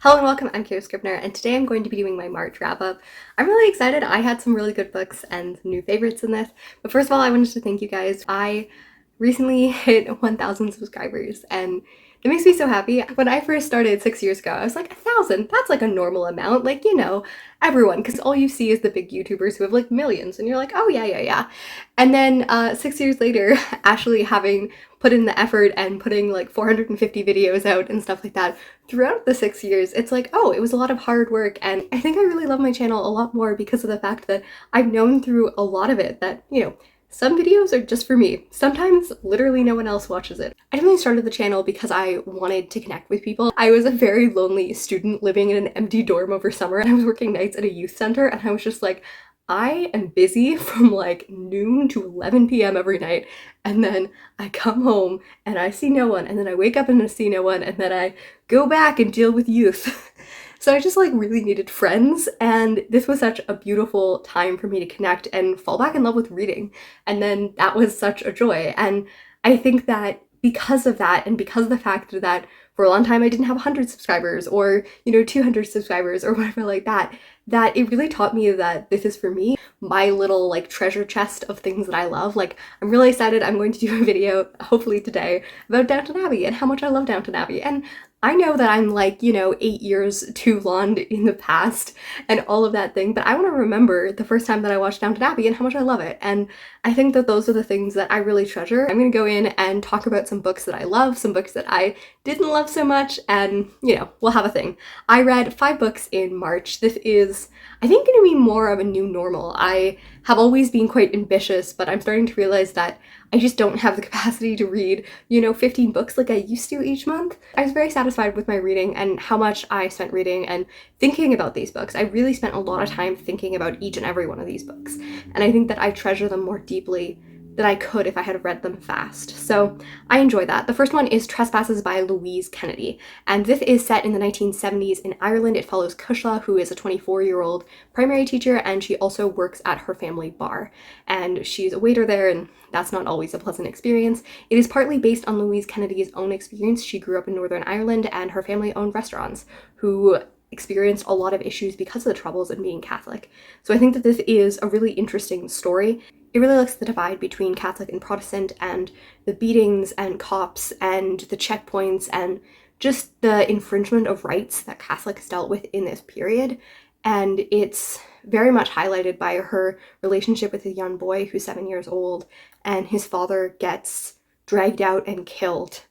Hello and welcome, I'm Kira Scribner, and today I'm going to be doing my March wrap-up. I'm really excited. I had some really good books and new favorites in this, but first of all, I wanted to thank you guys. I recently hit 1,000 subscribers, and it makes me so happy. When I first started 6 years ago, I was like, 1,000? That's like a normal amount, like, everyone, because all you see is the big YouTubers who have like millions, and you're like, oh yeah. And then 6 years later, actually having put in the effort and putting like 450 videos out and stuff like that throughout the 6 years, it's like, oh, it was a lot of hard work. And I think I really love my channel a lot more because of the fact that I've known through a lot of it that, some videos are just for me. Sometimes literally no one else watches it. I definitely started the channel because I wanted to connect with people. I was a very lonely student living in an empty dorm over summer, and I was working nights at a youth center, and I was just like, I am busy from like noon to 11 p.m. every night, and then I come home and I see no one, and then I wake up and I see no one, and then I go back and deal with youth. So I just like really needed friends, and this was such a beautiful time for me to connect and fall back in love with reading. And then that was such a joy. And I think that because of that, and because of the fact that for a long time I didn't have 100 subscribers or, 200 subscribers or whatever like that it really taught me that this is for me, my little like treasure chest of things that I love. Like, I'm really excited. I'm going to do a video, hopefully today, about Downton Abbey and how much I love Downton Abbey. And I know that I'm like, 8 years too long in the past and all of that thing, but I want to remember the first time that I watched Downton Abbey and how much I love it. And I think that those are the things that I really treasure. I'm going to go in and talk about some books that I love, some books that I didn't love so much, and, we'll have a thing. I read 5 books in March. This is, I think, going to be more of a new normal. I have always been quite ambitious, but I'm starting to realize that I just don't have the capacity to read, 15 books like I used to each month. I was very satisfied with my reading and how much I spent reading and thinking about these books. I really spent a lot of time thinking about each and every one of these books, and I think that I treasure them more deeply than I could if I had read them fast. So I enjoy that. The first one is Trespasses by Louise Kennedy, and this is set in the 1970s in Ireland. It follows Cushla, who is a 24-year-old primary teacher, and she also works at her family bar, and she's a waiter there, and that's not always a pleasant experience. It is partly based on Louise Kennedy's own experience. She grew up in Northern Ireland, and her family owned restaurants, who experienced a lot of issues because of the troubles in being Catholic. So I think that this is a really interesting story. It really looks at the divide between Catholic and Protestant, and the beatings and cops and the checkpoints and just the infringement of rights that Catholics dealt with in this period. And it's very much highlighted by her relationship with a young boy who's 7 years old, and his father gets dragged out and killed.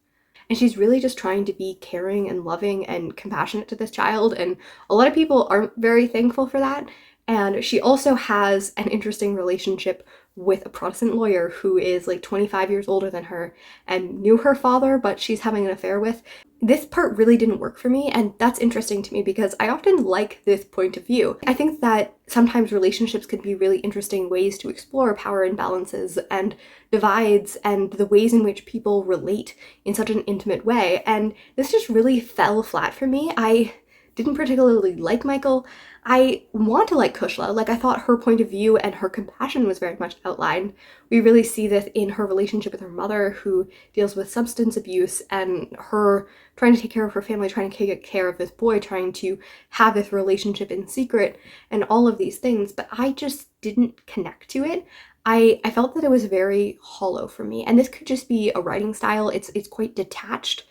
And she's really just trying to be caring and loving and compassionate to this child, and a lot of people aren't very thankful for that. And she also has an interesting relationship with a Protestant lawyer who is like 25 years older than her and knew her father, but she's having an affair with. This part really didn't work for me, and that's interesting to me because I often like this point of view. I think that sometimes relationships can be really interesting ways to explore power imbalances and divides and the ways in which people relate in such an intimate way, and this just really fell flat for me. I didn't particularly like Michael. I want to like Cushla. Like, I thought her point of view and her compassion was very much outlined. We really see this in her relationship with her mother, who deals with substance abuse, and her trying to take care of her family, trying to take care of this boy, trying to have this relationship in secret, and all of these things. But I just didn't connect to it. I felt that it was very hollow for me. And this could just be a writing style. It's quite detached,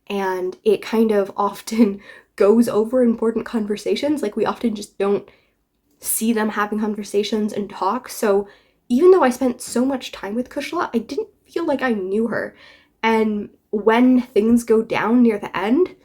and it kind of often goes over important conversations. Like, we often just don't see them having conversations and talk. So even though I spent so much time with Cushla, I didn't feel like I knew her. And when things go down near the end,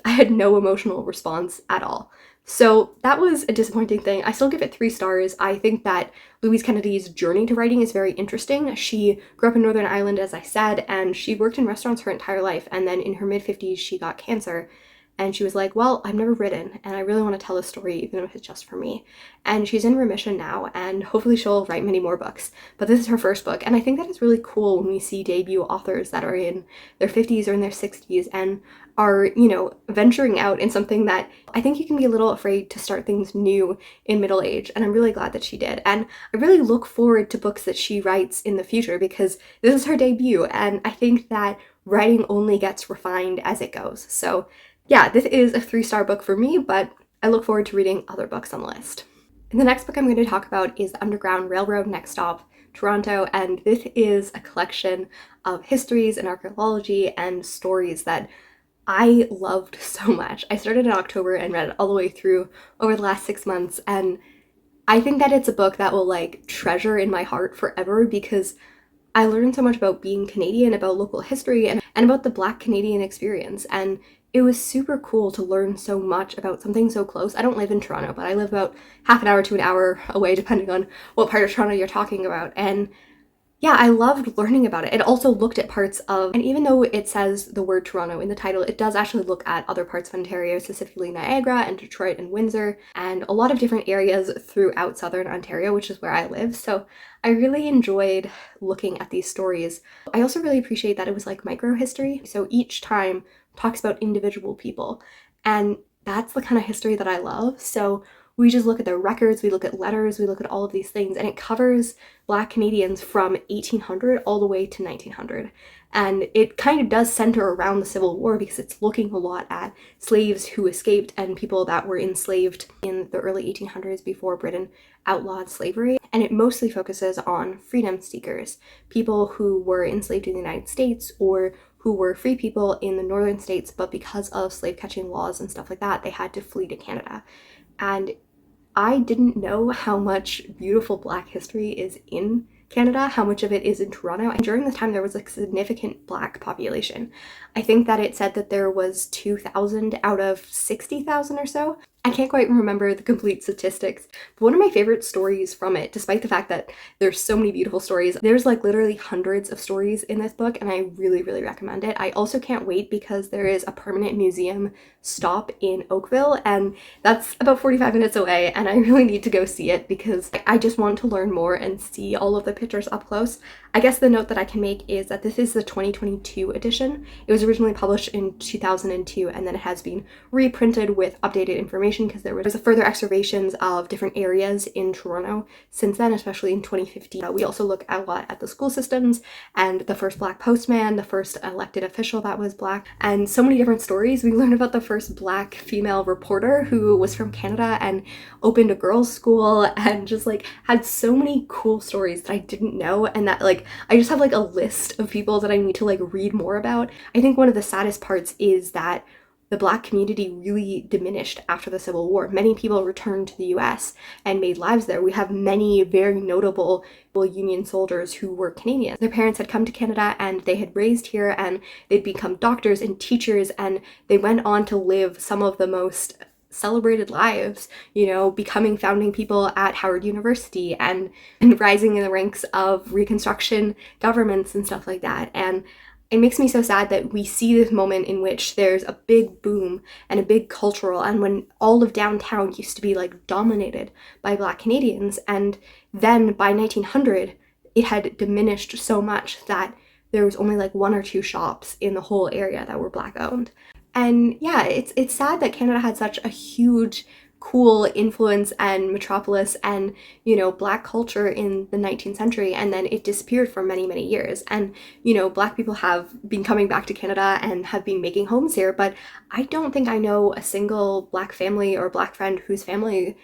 I had no emotional response at all. So that was a disappointing thing. I still give it 3 stars. I think that Louise Kennedy's journey to writing is very interesting. She grew up in Northern Ireland, as I said, and she worked in restaurants her entire life. And then in her mid-50s, she got cancer. And she was like, well, I've never written, and I really want to tell a story, even if it's just for me. And she's in remission now, and hopefully she'll write many more books. But this is her first book, and I think that is really cool when we see debut authors that are in their 50s or in their 60s and are, venturing out in something that I think you can be a little afraid to start things new in middle age. And I'm really glad that she did. And I really look forward to books that she writes in the future, because this is her debut, and I think that writing only gets refined as it goes. So Yeah, this is a 3-star book for me, but I look forward to reading other books on the list. And the next book I'm going to talk about is The Underground Railroad Next Stop, Toronto, and this is a collection of histories and archaeology and stories that I loved so much. I started in October and read it all the way through over the last 6 months, and I think that it's a book that will like treasure in my heart forever because I learned so much about being Canadian, about local history, and about the Black Canadian experience. And it was super cool to learn so much about something so close. I don't live in Toronto, but I live about half an hour to an hour away, depending on what part of Toronto you're talking about. And yeah, I loved learning about it. It also looked at parts of, and even though it says the word Toronto in the title, it does actually look at other parts of Ontario, specifically Niagara and Detroit and Windsor, and a lot of different areas throughout southern Ontario, which is where I live. So I really enjoyed looking at these stories. I also really appreciate that it was like micro history. So each time talks about individual people. And that's the kind of history that I love. So we just look at their records, we look at letters, we look at all of these things, and it covers Black Canadians from 1800 all the way to 1900. And it kind of does center around the Civil War because it's looking a lot at slaves who escaped and people that were enslaved in the early 1800s before Britain outlawed slavery. And it mostly focuses on freedom seekers, people who were enslaved in the United States or who were free people in the northern states, but because of slave catching laws and stuff like that, they had to flee to Canada. And I didn't know how much beautiful Black history is in Canada, how much of it is in Toronto. And during this time, there was a significant Black population. I think that it said that there was 2,000 out of 60,000 or so. I can't quite remember the complete statistics, but one of my favorite stories from it, despite the fact that there's so many beautiful stories, there's like literally hundreds of stories in this book, and I really, really recommend it. I also can't wait because there is a permanent museum stop in Oakville, and that's about 45 minutes away, and I really need to go see it because I just want to learn more and see all of the pictures up close. I guess the note that I can make is that this is the 2022 edition. It was originally published in 2002, and then it has been reprinted with updated information because there was further excavations of different areas in Toronto since then, especially in 2015. We also look a lot at the school systems and the first Black postman, the first elected official that was Black, and so many different stories. We learned about the first Black female reporter who was from Canada and opened a girls' school and just like had so many cool stories that I didn't know, and that like I just have like a list of people that I need to like read more about. I think one of the saddest parts is that the Black community really diminished after the Civil War. Many people returned to the US and made lives there. We have many very notable Union soldiers who were Canadian. Their parents had come to Canada and they had raised here and they'd become doctors and teachers, and they went on to live some of the most celebrated lives, you know, becoming founding people at Howard University and rising in the ranks of Reconstruction governments and stuff like that. And it makes me so sad that we see this moment in which there's a big boom and a big cultural, and when all of downtown used to be like dominated by Black Canadians, and then by 1900 it had diminished so much that there was only like 1 or 2 shops in the whole area that were Black owned. And yeah, it's sad that Canada had such a huge cool influence and metropolis and, you know, Black culture in the 19th century, and then it disappeared for many, many years. And, you know, Black people have been coming back to Canada and have been making homes here, but I don't think I know a single Black family or Black friend whose family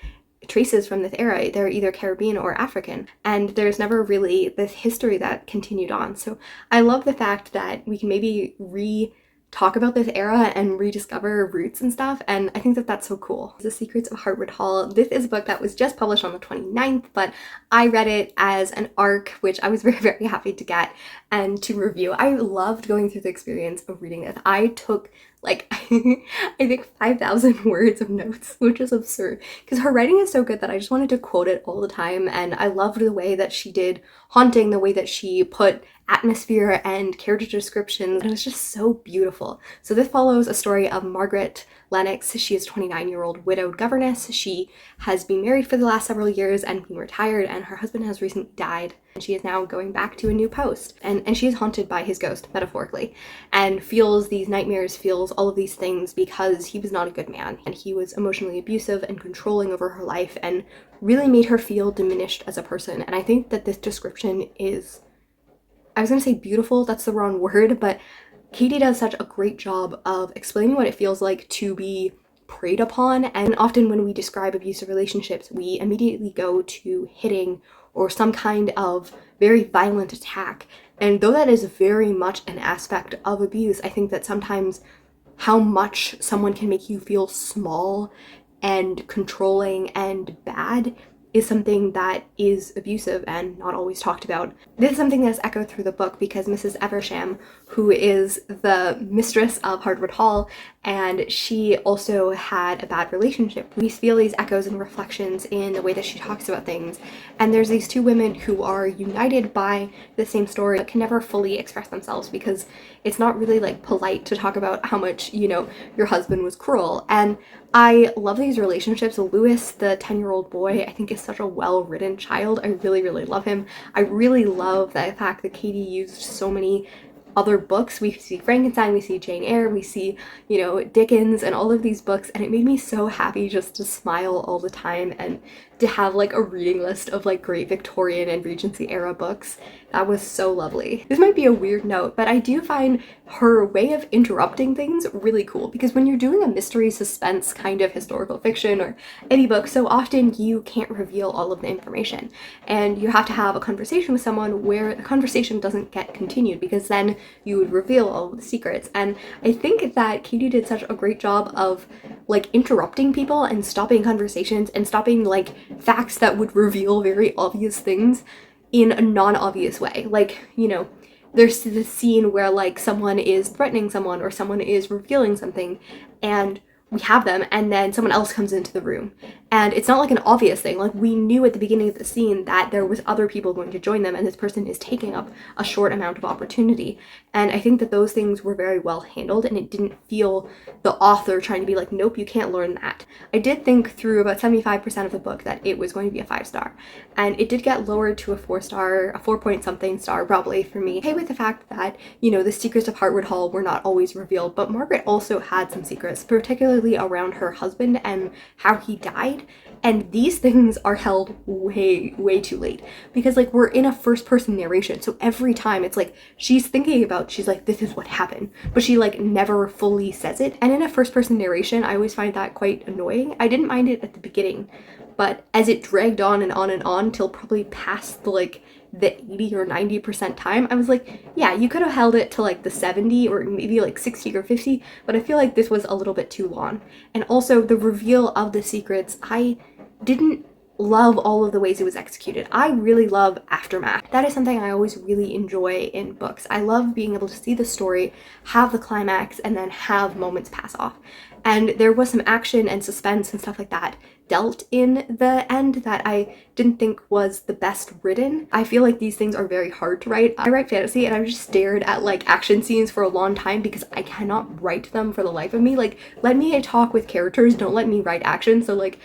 traces from this era. They're either Caribbean or African, and there's never really this history that continued on. So I love the fact that we can maybe talk about this era and rediscover roots and stuff, and I think that that's so cool. The Secrets of Hartwood Hall. This is a book that was just published on the 29th, but I read it as an ARC, which I was very, very happy to get and to review. I loved going through the experience of reading it. I took like I think 5,000 words of notes, which is absurd because her writing is so good that I just wanted to quote it all the time, and I loved the way that she did haunting, the way that she put atmosphere and character descriptions, and it was just so beautiful. So this follows a story of Margaret Lennox. She is a 29-year-old widowed governess. She has been married for the last several years and been retired, and her husband has recently died. And she is now going back to a new post, and she is haunted by his ghost, metaphorically, and feels these nightmares, feels all of these things because he was not a good man, and he was emotionally abusive and controlling over her life and really made her feel diminished as a person. And I think that this description is, I was gonna say beautiful, that's the wrong word, but Katie does such a great job of explaining what it feels like to be preyed upon, and often when we describe abusive relationships, we immediately go to hitting or some kind of very violent attack. And though that is very much an aspect of abuse, I think that sometimes how much someone can make you feel small and controlling and bad is something that is abusive and not always talked about. This is something that is echoed through the book because Mrs. Eversham, who is the mistress of Hartwood Hall, and she also had a bad relationship. We feel these echoes and reflections in the way that she talks about things. And there's these two women who are united by the same story but can never fully express themselves because it's not really like polite to talk about how much, your husband was cruel. And I love these relationships. Lewis, the 10-year-old boy, I think is such a well-written child. I really, really love him. I really love the fact that Katie used so many other books. We see Frankenstein, we see Jane Eyre, we see, Dickens and all of these books, and it made me so happy just to smile all the time and to have like a reading list of like great Victorian and Regency era books. That was so lovely. This might be a weird note, but I do find her way of interrupting things really cool because when you're doing a mystery suspense kind of historical fiction or any book, so often you can't reveal all of the information and you have to have a conversation with someone where the conversation doesn't get continued because then you would reveal all of the secrets. And I think that Katie did such a great job of like interrupting people and stopping conversations and stopping like facts that would reveal very obvious things in a non-obvious way. Like, there's this scene where like someone is threatening someone or someone is revealing something and we have them and then someone else comes into the room and it's not like an obvious thing. Like we knew at the beginning of the scene that there was other people going to join them and this person is taking up a short amount of opportunity. And I think that those things were very well handled and it didn't feel the author trying to be like, nope, you can't learn that. I did think through about 75% of the book that it was going to be a 5-star and it did get lowered to a 4-star, a 4 point something star probably for me. Okay with the fact that, the secrets of Hartwood Hall were not always revealed, but Margaret also had some secrets, particularly around her husband and how he died. And these things are held way, way too late because like we're in a first person narration. So every time it's like she's thinking about, she's like, this is what happened, but she like never fully says it. And in a first person narration, I always find that quite annoying. I didn't mind it at the beginning, but as it dragged on and on and on till probably past the 80 or 90% time, I was like, yeah, you could have held it to like the 70 or maybe like 60 or 50, but I feel like this was a little bit too long. And also the reveal of the secrets, I didn't love all of the ways it was executed. I really love aftermath. That is something I always really enjoy in books. I love being able to see the story, have the climax, and then have moments pass off. And there was some action and suspense and stuff like that dealt in the end that I didn't think was the best written. I feel like these things are very hard to write. I write fantasy and I've just stared at like action scenes for a long time because I cannot write them for the life of me. Like, let me talk with characters, don't let me write action. So like,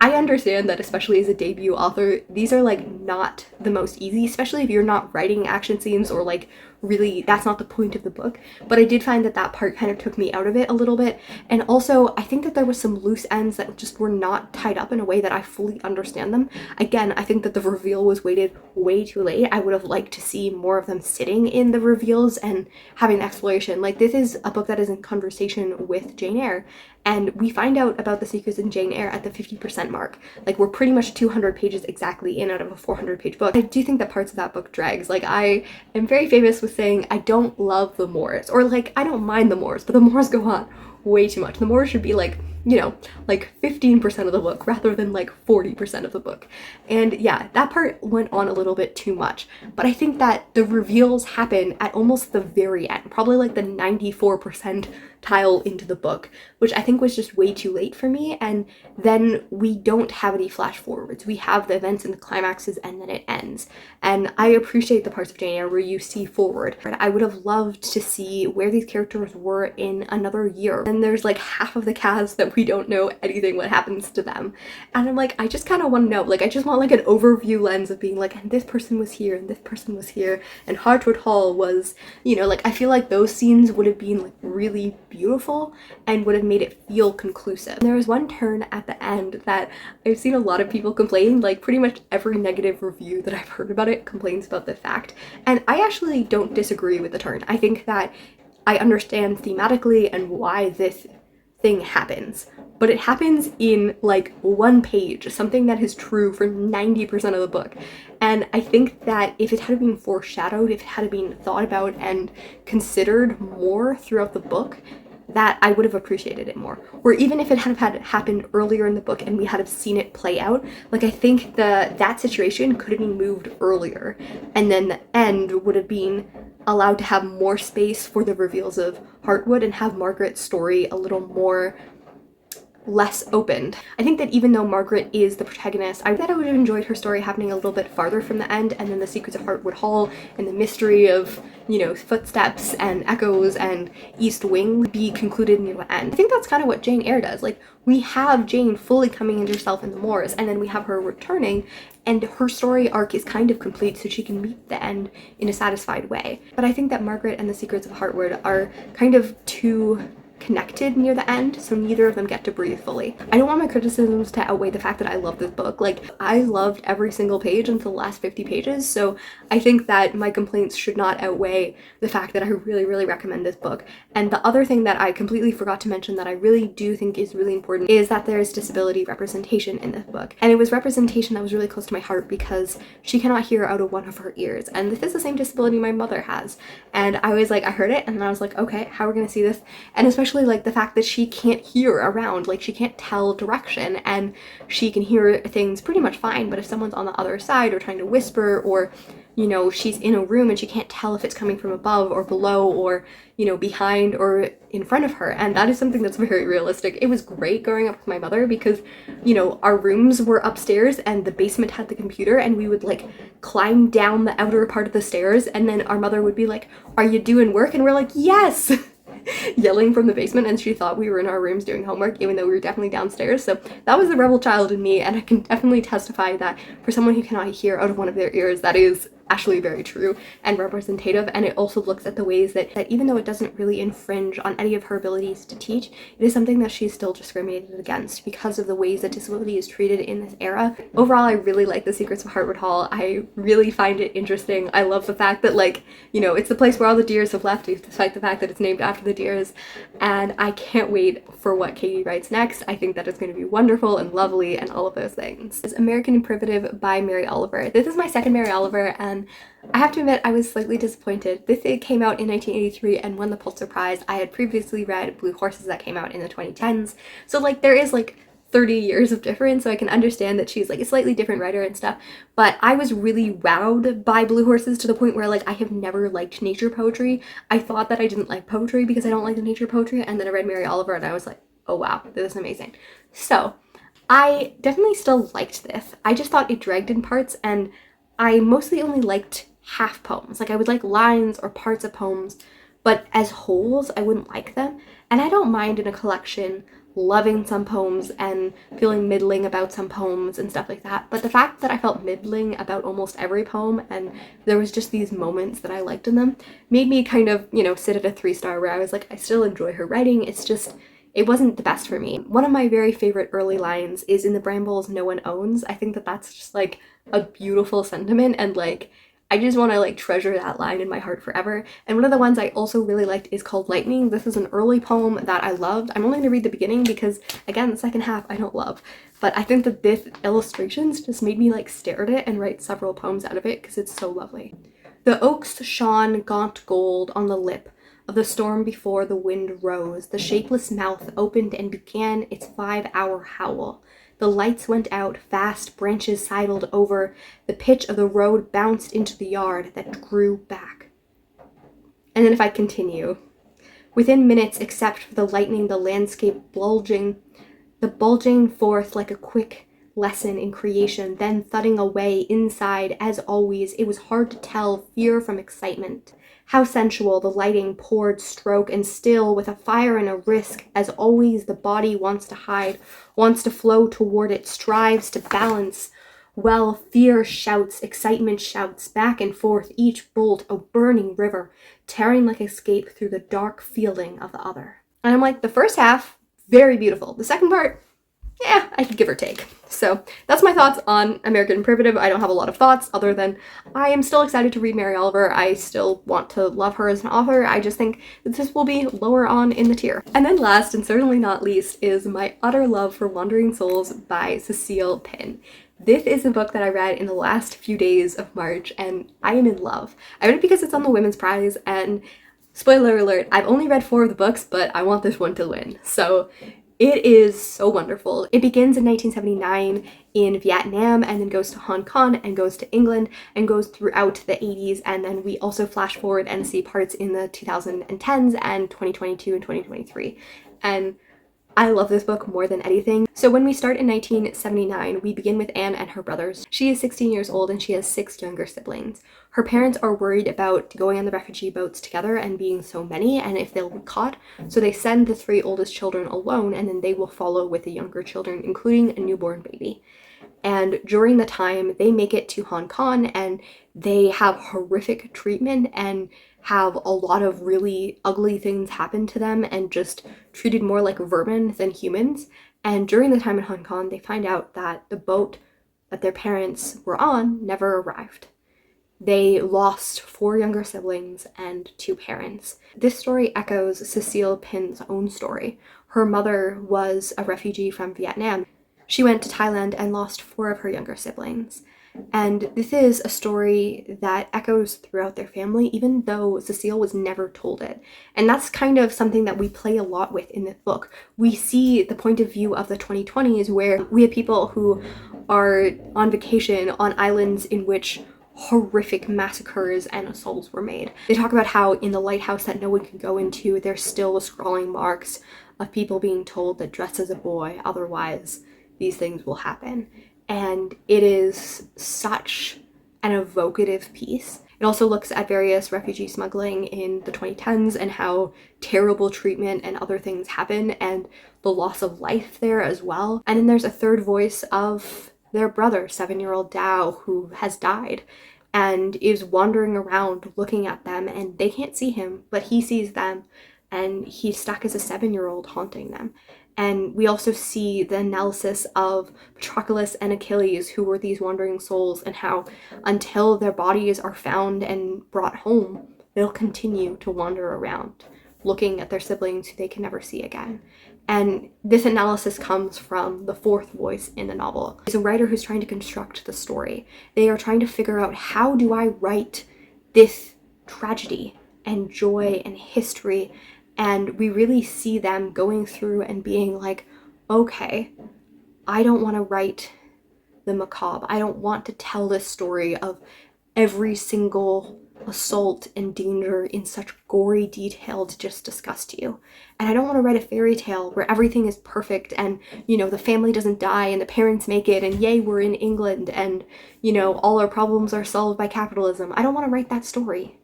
I understand that especially as a debut author, these are like not the most easy, especially if you're not writing action scenes or like really that's not the point of the book. But I did find that that part kind of took me out of it a little bit. And also I think that there was some loose ends that just were not tied up in a way that I fully understand them. Again, I think that the reveal was weighted way too late. I would have liked to see more of them sitting in the reveals and having exploration. Like this is a book that is in conversation with Jane Eyre. And we find out about the secrets in Jane Eyre at the 50% mark. Like we're pretty much 200 pages exactly in out of a 400-page book. I do think that parts of that book drags. Like I am very famous with saying I don't love the Moors, or like I don't mind the Moors, but the Moors go on way too much. The Moors should be like, like 15% of the book rather than like 40% of the book. And yeah, that part went on a little bit too much. But I think that the reveals happen at almost the very end, probably like the 94% tile into the book, which I think was just way too late for me. And then we don't have any flash forwards. We have the events and the climaxes and then it ends. And I appreciate the parts of Jane Eyre where you see forward. I would have loved to see where these characters were in another year. And there's like half of the cast that we don't know anything what happens to them. And I'm like, I just kind of want to know, like I just want like an overview lens of being like, and this person was here and this person was here and Hartwood Hall was, like I feel like those scenes would have been like really beautiful and would have made it feel conclusive. And there was one turn at the end that I've seen a lot of people complain, like pretty much every negative review that I've heard about it complains about the fact. And I actually don't disagree with the turn. I think that I understand thematically and why this thing happens. But it happens in like one page, something that is true for 90% of the book. And I think that if it had been foreshadowed, if it had been thought about and considered more throughout the book, that I would have appreciated it more. Or even if it had happened earlier in the book and we had have seen it play out, like I think that situation could have been moved earlier, and then the end would have been allowed to have more space for the reveals of Hartwood and have Margaret's story a little more less opened. I think that even though Margaret is the protagonist, I would have enjoyed her story happening a little bit farther from the end, and then the secrets of Hartwood Hall and the mystery of, you know, footsteps and echoes and East Wing be concluded near the end. I think that's kind of what Jane Eyre does. Like, we have Jane fully coming into herself in the moors, and then we have her returning, and her story arc is kind of complete so she can meet the end in a satisfied way. But I think that Margaret and the secrets of Hartwood are kind of too connected near the end, so neither of them get to breathe fully. I don't want my criticisms to outweigh the fact that I love this book. Like, I loved every single page until the last 50 pages, so I think that my complaints should not outweigh the fact that I really, really recommend this book. And the other thing that I completely forgot to mention that I really do think is really important is that there is disability representation in this book. And it was representation that was really close to my heart because she cannot hear out of one of her ears, and this is the same disability my mother has. And I was like, I heard it, and then I was like, okay, how are we gonna see this? And especially like the fact that she can't hear around, like she can't tell direction, and she can hear things pretty much fine, but if someone's on the other side or trying to whisper, or, you know, she's in a room and she can't tell if it's coming from above or below or, you know, behind or in front of her. And that is something that's very realistic. It was great growing up with my mother because, you know, our rooms were upstairs and the basement had the computer, and we would like climb down the outer part of the stairs, and then our mother would be like, "Are you doing work?" And we're like, "Yes!" yelling from the basement, and she thought we were in our rooms doing homework even though we were definitely downstairs. So that was the rebel child in me, and I can definitely testify that for someone who cannot hear out of one of their ears, that is actually very true and representative. And it also looks at the ways that even though it doesn't really infringe on any of her abilities to teach, it is something that she's still discriminated against because of the ways that disability is treated in this era. Overall, I really like The Secrets of Hartwood Hall. I really find it interesting. I love the fact that, like, you know, it's the place where all the deers have left, despite the fact that it's named after the deers, and I can't wait for what Katie writes next. I think that it's going to be wonderful and lovely and all of those things. It's American Imperative by Mary Oliver. This is my second Mary Oliver, and I have to admit I was slightly disappointed. This came out in 1983 and won the Pulitzer Prize. I had previously read Blue Horses that came out in the 2010s, so like there is like 30 years of difference, so I can understand that she's like a slightly different writer and stuff, but I was really wowed by Blue Horses to the point where like I have never liked nature poetry. I thought that I didn't like poetry because I don't like the nature poetry, and then I read Mary Oliver and I was like, oh wow, this is amazing. So I definitely still liked this. I just thought it dragged in parts, and I mostly only liked half poems. Like I would like lines or parts of poems, but as wholes I wouldn't like them. And I don't mind in a collection loving some poems and feeling middling about some poems and stuff like that, but the fact that I felt middling about almost every poem and there was just these moments that I liked in them made me kind of, you know, sit at a 3-star where I was like, I still enjoy her writing, it's just, it wasn't the best for me. One of my very favorite early lines is in the brambles no one owns. I think that that's just like a beautiful sentiment, and like I just want to like treasure that line in my heart forever. And one of the ones I also really liked is called Lightning. This is an early poem that I loved. I'm only going to read the beginning because, again, the second half I don't love. But I think that this illustrations just made me like stare at it and write several poems out of it because it's so lovely. The oaks shone gaunt gold on the lip of the storm before the wind rose. The shapeless mouth opened and began its 5-hour howl. The lights went out, fast branches sidled over, the pitch of the road bounced into the yard that grew back. And then if I continue, within minutes, except for the lightning, the landscape bulging forth like a quick lesson in creation, then thudding away inside, as always, it was hard to tell fear from excitement. How sensual the lighting poured stroke, and still with a fire and a risk, as always the body wants to hide, wants to flow toward it, strives to balance. Well, fear shouts, excitement shouts, back and forth, each bolt a burning river, tearing like escape through the dark fielding of the other. And I'm like, the first half, very beautiful. The second part, yeah, I could give or take. So that's my thoughts on American Primitive. I don't have a lot of thoughts other than I am still excited to read Mary Oliver. I still want to love her as an author. I just think that this will be lower on in the tier. And then last, and certainly not least, is my utter love for Wandering Souls by Cecile Pinn. This is a book that I read in the last few days of March, and I am in love. I read it because it's on the Women's Prize, and spoiler alert, I've only read 4 of the books, but I want this one to win. So it is so wonderful. It begins in 1979 in Vietnam and then goes to Hong Kong and goes to England and goes throughout the 80s, and then we also flash forward and see parts in the 2010s and 2022 and 2023. And I love this book more than anything. So when we start in 1979, we begin with Anne and her brothers. She is 16 years old and she has 6 younger siblings. Her parents are worried about going on the refugee boats together and being so many and if they'll be caught. So they send the 3 oldest children alone and then they will follow with the younger children, including a newborn baby. And during the time, they make it to Hong Kong and they have horrific treatment and have a lot of really ugly things happen to them and just treated more like vermin than humans. And during the time in Hong Kong, they find out that the boat that their parents were on never arrived. They lost 4 younger siblings and 2 parents. This story echoes Cecile Pinn's own story. Her mother was a refugee from Vietnam. She went to Thailand and lost 4 of her younger siblings. And this is a story that echoes throughout their family, even though Cecile was never told it. And that's kind of something that we play a lot with in this book. We see the point of view of the 2020s where we have people who are on vacation on islands in which horrific massacres and assaults were made. They talk about how in the lighthouse that no one can go into, there's still the scrawling marks of people being told that dress as a boy, otherwise these things will happen. And it is such an evocative piece. It also looks at various refugee smuggling in the 2010s and how terrible treatment and other things happen and the loss of life there as well. And then there's a third voice of their brother, 7-year-old Dao, who has died and is wandering around looking at them, and they can't see him, but he sees them, and he's stuck as a 7-year-old haunting them. And we also see the analysis of Patroclus and Achilles, who were these wandering souls, and how until their bodies are found and brought home, they'll continue to wander around, looking at their siblings who they can never see again. And this analysis comes from the 4th voice in the novel. It's a writer who's trying to construct the story. They are trying to figure out, how do I write this tragedy and joy and history? And we really see them going through and being like, okay, I don't want to write the macabre. I don't want to tell this story of every single assault and danger in such gory detail to just discuss to you. And I don't want to write a fairy tale where everything is perfect and, you know, the family doesn't die and the parents make it and yay, we're in England and, you know, all our problems are solved by capitalism. I don't want to write that story.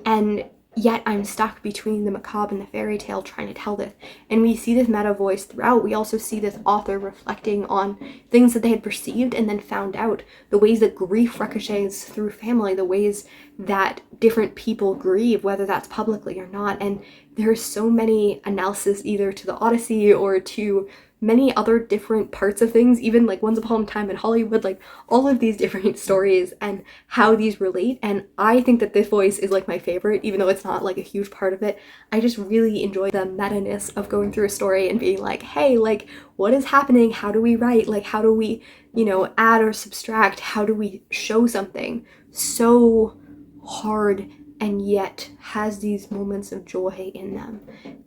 And yet I'm stuck between the macabre and the fairy tale trying to tell this. And we see this meta voice throughout. We also see this author reflecting on things that they had perceived and then found out, the ways that grief ricochets through family, the ways that different people grieve, whether that's publicly or not. And there's so many analysis either to the Odyssey or to many other different parts of things, even like Once Upon a Time in Hollywood, like all of these different stories and how these relate. And I think that this voice is like my favorite, even though it's not like a huge part of it. I just really enjoy the meta-ness of going through a story and being like, hey, like what is happening? How do we write? Like how do we, you know, add or subtract? How do we show something so hard and yet has these moments of joy in them?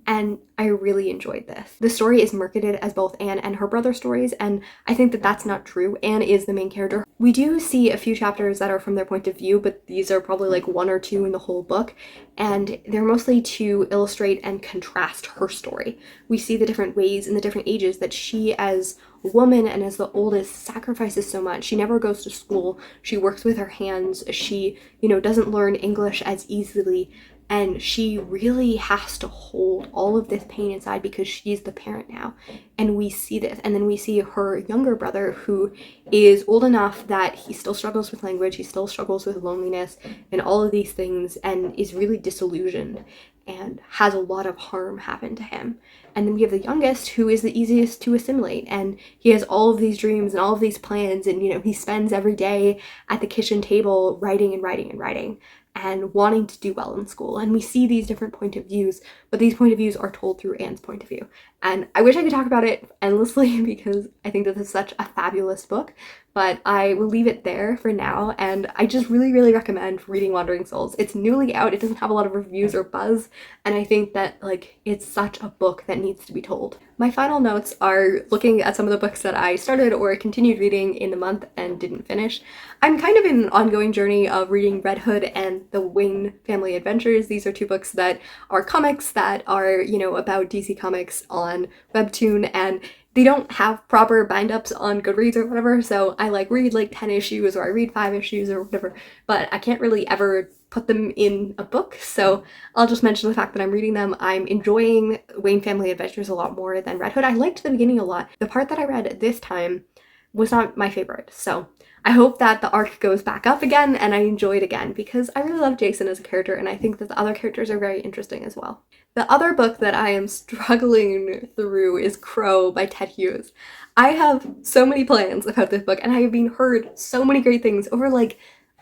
And I really enjoyed this. The story is marketed as both Anne and her brother stories, and I think that that's not true. Anne is the main character. We do see a few chapters that are from their point of view, but these are probably like 1 or 2 in the whole book, and they're mostly to illustrate and contrast her story. We see the different ways in the different ages that she, as a woman and as the oldest, sacrifices so much. She never goes to school. She works with her hands. She, you know, doesn't learn English as easily. And she really has to hold all of this pain inside because she's the parent now. And we see this. And then we see her younger brother, who is old enough that he still struggles with language, he still struggles with loneliness and all of these things, and is really disillusioned. and has a lot of harm happen to him. And then we have the youngest, who is the easiest to assimilate, and he has all of these dreams and all of these plans, and he spends every day at the kitchen table writing and writing and writing and wanting to do well in school. And we see these different point of views, but these point of views are told through Anne's point of view. And I wish I could talk about it endlessly because I think this is such a fabulous book, but I will leave it there for now. And I just really, really recommend reading Wandering Souls. It's newly out, it doesn't have a lot of reviews or buzz, and I think that it's such a book that needs to be told. My final notes are looking at some of the books that I started or continued reading in the month and didn't finish. I'm kind of in an ongoing journey of reading Red Hood and the Wayne Family Adventures. These are two books that are comics that are, about DC Comics on Webtoon, and they don't have proper bind-ups on Goodreads or whatever, so I read 10 issues or I read 5 issues or whatever, but I can't really ever put them in a book, so I'll just mention the fact that I'm reading them. I'm enjoying Wayne Family Adventures a lot more than Red Hood. I liked the beginning a lot. The part that I read this time was not my favorite, so I hope that the arc goes back up again and I enjoy it again, because I really love Jason as a character and I think that the other characters are very interesting as well. The other book that I am struggling through is Crow by Ted Hughes. I have so many plans about this book and I have been heard so many great things over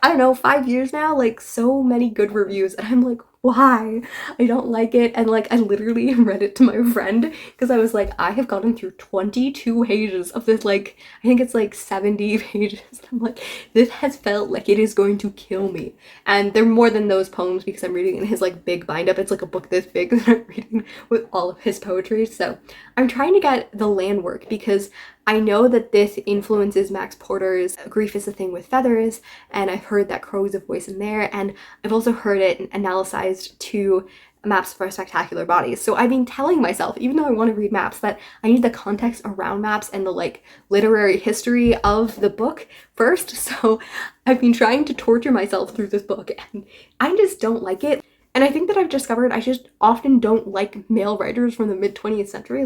5 years now, so many good reviews, and I'm like, why? I don't like it. And I literally read it to my friend because I was like, I have gotten through 22 pages of this, I think it's 70 pages. I'm like, this has felt like it is going to kill me. And they're more than those poems because I'm reading in his big bind up. It's a book this big that I'm reading with all of his poetry. So I'm trying to get the land work because I know that this influences Max Porter's Grief is a Thing with Feathers, and I've heard that Crow is a voice in there, and I've also heard it analyzed to Maps for Spectacular Bodies. So I've been telling myself, even though I want to read Maps, that I need the context around Maps and the literary history of the book first. So I've been trying to torture myself through this book, and I just don't like it. And I think that I've discovered I just often don't like male writers from the mid-20th century.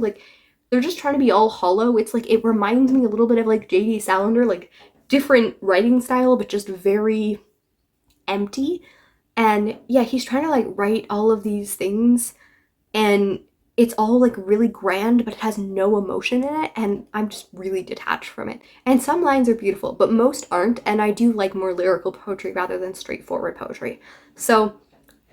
They're just trying to be all hollow. It's it reminds me a little bit of J.D. Salinger, different writing style, but just very empty. And yeah, he's trying to write all of these things and it's all really grand, but it has no emotion in it, and I'm just really detached from it. And some lines are beautiful, but most aren't, and I do like more lyrical poetry rather than straightforward poetry. So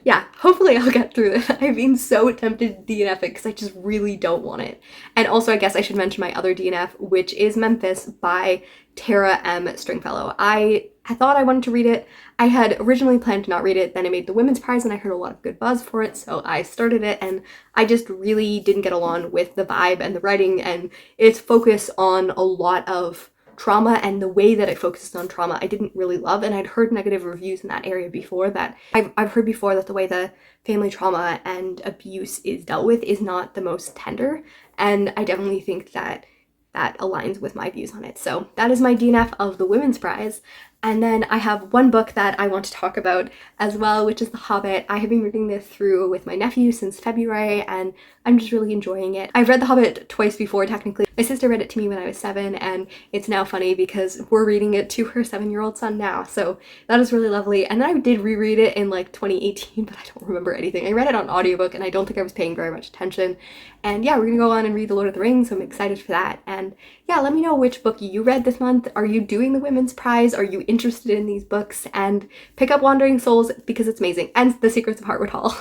yeah, hopefully I'll get through this. I've been so tempted to DNF it because I just really don't want it. And also I guess I should mention my other DNF, which is Memphis by Tara M. Stringfellow. I thought I wanted to read it. I had originally planned to not read it, then I made the Women's Prize and I heard a lot of good buzz for it, so I started it, and I just really didn't get along with the vibe and the writing and its focus on a lot of trauma, and the way that it focuses on trauma I didn't really love, and I'd heard negative reviews in that area before. That I've heard before that the way the family trauma and abuse is dealt with is not the most tender, and I definitely think that aligns with my views on it. So that is my DNF of the Women's Prize. And then I have one book that I want to talk about as well, which is The Hobbit. I have been reading this through with my nephew since February, and I'm just really enjoying it. I've read The Hobbit twice before, technically. My sister read it to me when I was 7, and it's now funny because we're reading it to her 7-year-old son now, so that is really lovely. And then I did reread it in 2018, but I don't remember anything. I read it on audiobook, and I don't think I was paying very much attention. And yeah, we're gonna go on and read The Lord of the Rings, so I'm excited for that. And yeah, let me know which book you read this month. Are you doing the Women's Prize? Are you interested in these books? And pick up Wandering Souls because it's amazing, and The Secrets of Hartwood Hall.